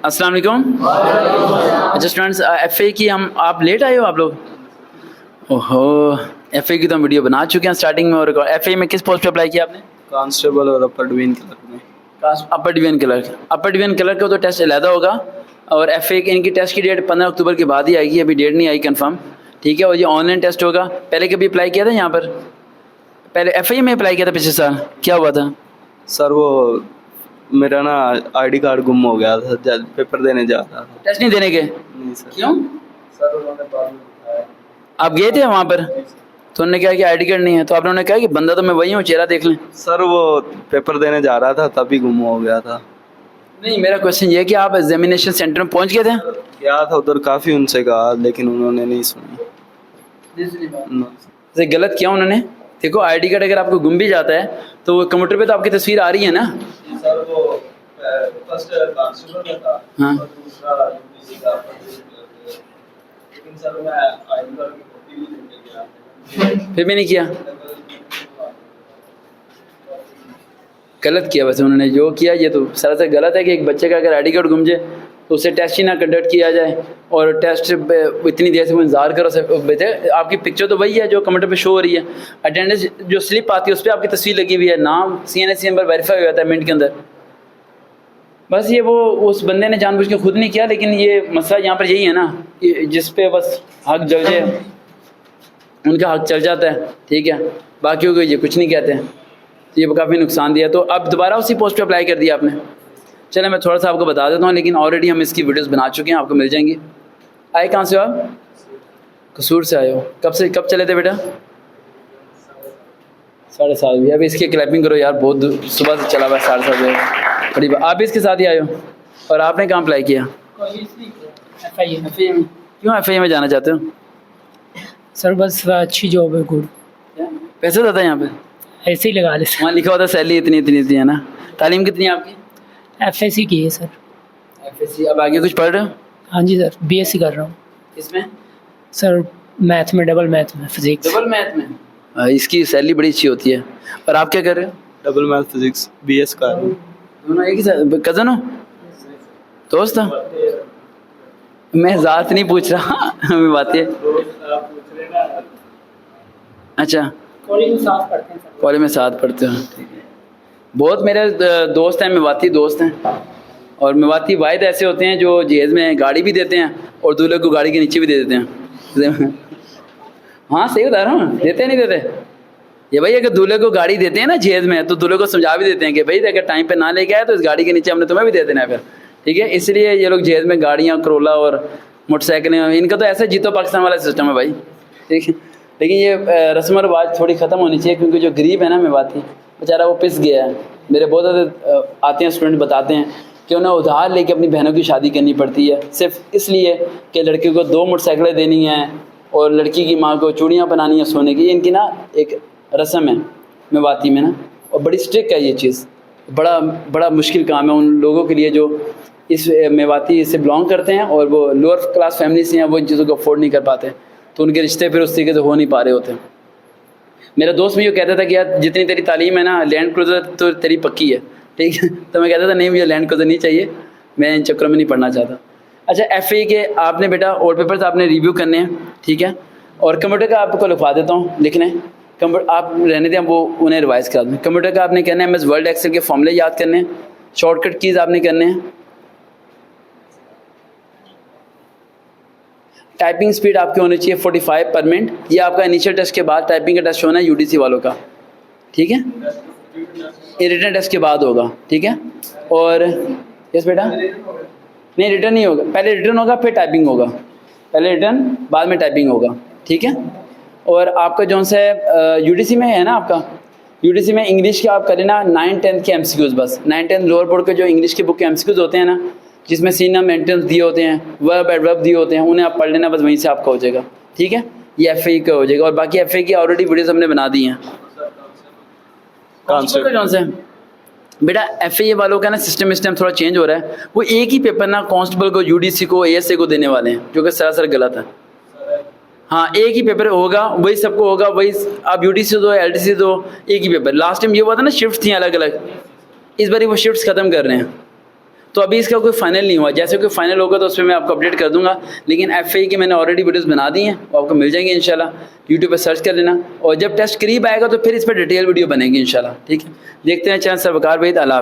अस्सलाम वालेकुम। अच्छा स्टूडेंट्स, एफए की आप लेट आए हो आप लोग? ओहो, एफए की तो हम वीडियो बना चुके हैं स्टार्टिंग में। और एफए में किस पोस्ट पे अप्लाई किया आपने? कांस्टेबल और अपर डिवीजन क्लर्क में। Upper division clerk. Upper division clerk का तो टेस्ट अलहदा होगा, और एफए के इनकी टेस्ट की डेट 15 अक्टूबर के बाद ही आएगी, अभी डेट नहीं आई कंफर्म, ठीक है। और ये ऑनलाइन टेस्ट होगा। पहले कभी अप्लाई किया था यहाँ पर? पहले एफए में अप्लाई किया था पिछले साल, क्या हुआ था? सर वो मेरा ना आईडी कार्ड गुम हो गया था, जब पेपर देने जा रहा था। टेस्ट नहीं देने के? नहीं सर। क्यों? सर उन्होंने बाद में बताया। आप गए थे वहाँ पर तो उन्होंने कहा कि आईडी कार्ड नहीं है, तो आप लोगों ने कहा कि बंदा तो मैं वही हूँ, चेहरा देख लें। सर वो पेपर देने जा रहा था तभी गुम हो गया था। नहीं, मेरा क्वेश्चन ये है कि आप एग्जामिनेशन सेंटर में पहुँच गए थे? गया था उधर, काफ़ी उनसे कहा लेकिन उन्होंने नहीं सुनी। जैसे गलत किया उन्होंने। देखो आईडी कार्ड अगर आपको गुम भी जाता है तो वो कंप्यूटर पे तो आपकी तस्वीर आ रही है ना। सर वो फर्स्ट कांस्टेबल में था, हाँ। और दूसरा यूपीसी का लेकिन सर मैं आईडी कार्ड की कॉपी भी लेके गया, फिर भी नहीं किया। गलत किया वैसे उन्होंने जो किया, ये तो सरासर गलत है कि एक बच्चे का अगर आईडी कार्ड गुम जाए तो उससे टेस्ट ही ना कंडक्ट किया जाए, और टेस्ट इतनी देर से वो इंतजार करो। बेटे आपकी पिक्चर तो वही है जो कंप्यूटर पे शो हो रही है, अटेंडेंस जो स्लिप आती है उस पर आपकी तस्वीर लगी हुई है, नाम CNSC नंबर वेरीफाई हो जाता है मिनट के अंदर। बस ये वो उस बंदे ने जानबूझ के खुद नहीं किया, लेकिन ये मसला यहाँ पर यही है ना कि जिस पे बस हक जल जाए उनका हक चल जाता है, ठीक है, बाकियों को ये कुछ नहीं कहते हैं। तो ये काफ़ी नुकसान दिया। तो अब दोबारा उसी पोस्ट पे अप्लाई कर दिया आपने? चले मैं थोड़ा सा आपको बता देता हूँ, लेकिन ऑलरेडी हम इसकी वीडियोस बना चुके हैं, आपको मिल जाएंगी। आए कहाँ से हो आप? कसूर से आए हो। कब चले थे बेटा? 7:30 बजे। अभी इसकी क्लैपिंग करो यार, बहुत सुबह से चला हुआ है 7:30 बजे करीब। आप भी इसके साथ ही आए हो? और आपने कहाँ अप्लाई किया? FIA में। क्यों FIA में जाना चाहते हो? सर बस अच्छी जॉब है, गुड। पैसे ज़्यादा है यहाँ पे? ऐसे ही लगा लेते। वहाँ लिखा होता है सैलरी इतनी इतनी है ना। तालीम कितनी है आपकी? FSC की है सर। FSC। अब आगे कुछ पढ़ रहे हो? हाँ जी सर, BSc कर रहा हूँ। इसमें सर मैथ में, डबल मैथ में, फिजिक्स। डबल मैथ में? इसकी सैलरी बड़ी अच्छी होती है। और आप क्या कर रहे हो? डबल मैथ फिजिक्स BS का। दोनों एक ही साथ? कज़न हो? दोस्त हो? मैं ज़ात नहीं पूछ रहा हमें बात है। अच्छा, कॉलेज में साथ पढ़ते हो, ठीक है। बहुत मेरे दोस्त हैं, मेवाती दोस्त हैं, और मेवाती वाहिद ऐसे होते हैं जो जहेज़ में गाड़ी भी देते हैं और दूल्हे को गाड़ी के नीचे भी दे देते हैं। हाँ सही बता रहा हूँ, देते नहीं देते ये भाई। अगर दूल्हे को गाड़ी देते हैं ना जहेज़ में, तो दूल्हे को समझा भी देते हैं कि भाई अगर टाइम पे ना लेके आए तो इस गाड़ी के नीचे हमने तुम्हें भी दे देना है फिर, ठीक है। इसलिए ये लोग जहेज़ में गाड़ियाँ, करोला और मोटरसाइकिलें, इनका तो ऐसा जीतो पाकिस्तान वाला सिस्टम है भाई, ठीक है। लेकिन ये रस्म और रिवाज थोड़ी ख़त्म होनी चाहिए, क्योंकि जो गरीब है ना मेवाती बेचारा वो पिस गया है। मेरे बहुत ज़्यादा आते हैं स्टूडेंट, बताते हैं कि उन्हें उधार लेके अपनी बहनों की शादी करनी पड़ती है, सिर्फ इसलिए कि लड़के को 2 मोटरसाइकिलें देनी हैं और लड़की की माँ को चूड़ियाँ बनानी है सोने की। इनकी ना एक रस्म है मेवाती में ना, और बड़ी स्ट्रिक्ट है ये चीज़। बड़ा मुश्किल काम है उन लोगों के लिए जो इस मेवाती से बिलोंग करते हैं और वो लोअर क्लास फैमिली से हैं, वो इन चीज़ों को अफोर्ड नहीं कर पाते, तो उनके रिश्ते फिर उस तरीके से हो नहीं पा रहे होते। मेरा दोस्त भी ये कहता था कि यार जितनी तेरी तालीम है ना, लैंड क्रूज़र तो तेरी पक्की है, ठीक है। तो मैं कहता था नहीं, मुझे लैंड क्रूज़र नहीं चाहिए, मैं इन चक्करों में नहीं पढ़ना चाहता। अच्छा, FA के आपने बेटा और पेपर्स आपने रिव्यू करने हैं, ठीक है। और कंप्यूटर का आपको लिखवा देता हूँ, लिखने कंप्यूटर आप रहने दें, वो उन्हें रिवाइज़ करा दें। कंप्यूटर का आपने करना है MS वर्ड एक्सेल के फॉर्मूले याद करने हैं, शॉर्टकट कीज़ आपने करने हैं, टाइपिंग स्पीड आपकी होनी चाहिए 45 पर मिनट। ये आपका इनिशियल टेस्ट के बाद टाइपिंग का टेस्ट होना है UDC वालों का, ठीक है। ये रिटन टेस्ट के बाद होगा, ठीक है। और यस बेटा, नहीं रिटर्न नहीं होगा, पहले रिटर्न होगा फिर टाइपिंग होगा, पहले रिटर्न बाद में टाइपिंग होगा, ठीक है। और आपका जो सा UDC में है ना, आपका UDC में इंग्लिश के आप करें ना 9-10 के MCQs, बस 9-10 लोअर बोर्ड के जो इंग्लिश के बुक के MCQs होते हैं ना, जिसमें सिनोनिम एंटोनिम्स दिए होते हैं, वर्ब एडवर्ब दिए होते हैं, उन्हें आप पढ़ लेना, बस वहीं से आपका हो जाएगा, ठीक है। ये FA का हो जाएगा। और बाकी FA की ऑलरेडी वीडियोस हमने बना दी हैं। कौन से बेटा FA वालों का ना सिस्टम इस टाइम थोड़ा चेंज हो रहा है। वो एक ही पेपर ना कांस्टेबल को, UDC को, ASA को देने वाले हैं, जो कि सरासर गलत है। हाँ, एक ही पेपर होगा, वही सबको होगा, वही आप UDC दो, LDC दो, एक ही पेपर। लास्ट टाइम ये हुआ था ना, शिफ्ट थी अलग अलग, इस बार वो शिफ्ट्स ख़त्म कर रहे हैं। तो अभी इसका कोई फाइनल नहीं हुआ, जैसे कोई फाइनल होगा तो उस पर मैं आपको अपडेट कर दूंगा। लेकिन FAE की मैंने ऑलरेडी वीडियोस बना दी हैं, वो आपको मिल जाएंगे इंशाल्लाह, यूट्यूब पर सर्च कर लेना। और जब टेस्ट करीब आएगा तो फिर इस पर डिटेल वीडियो बनेगी इंशाल्लाह, ठीक है। देखते हैं चैनल से वकार भाई, अल्लाह हाफ़िज़।